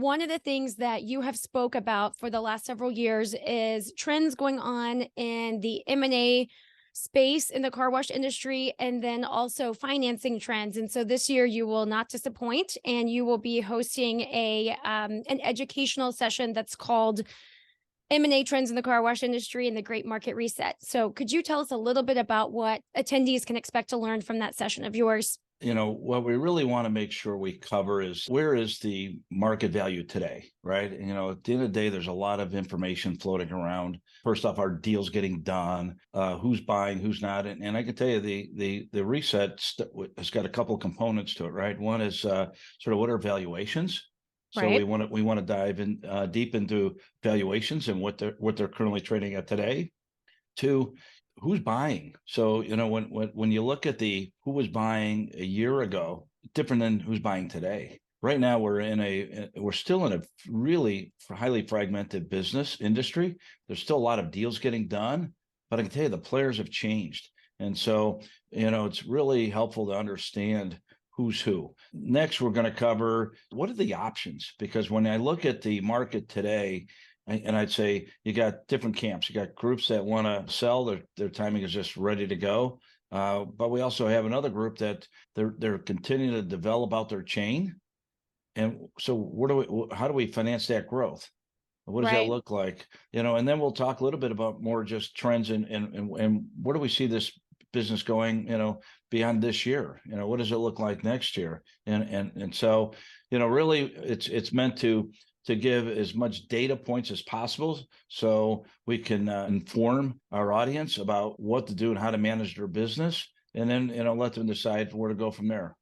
one of the things that you have spoke about for the last several years is trends going on in the M&A space in the car wash industry, and then also financing trends. And so this year you will not disappoint, and you will be hosting an educational session that's called M&A Trends in the car wash industry and the Great Market Reset. So could you tell us a little bit about what attendees can expect to learn from that session of yours? What we really want to make sure we cover is where is the market value today, right? At the end of the day, there's a lot of information floating around. First off, are deals getting done? Who's buying, who's not? And I can tell you the reset has got a couple of components to it, right? One is sort of what are valuations? So Right. we want to dive in deep into valuations and what they're currently trading at today. Two, who's buying? So when you look at who was buying a year ago, different than who's buying today. Right now, we're still in a really highly fragmented business industry. There's still a lot of deals getting done, but I can tell you the players have changed, and so it's really helpful to understand who's who. Next, we're going to cover what are the options, because when I look at the market today, and I'd say you got different camps. You got groups that want to sell; their timing is just ready to go. But we also have another group that they're continuing to develop out their chain. And so, how do we finance that growth? What does that Right. look like? And then we'll talk a little bit about more just trends and where do we see this business going? Beyond this year. What does it look like next year? And so, really, it's meant to give as much data points as possible so we can inform our audience about what to do and how to manage their business, and then let them decide where to go from there.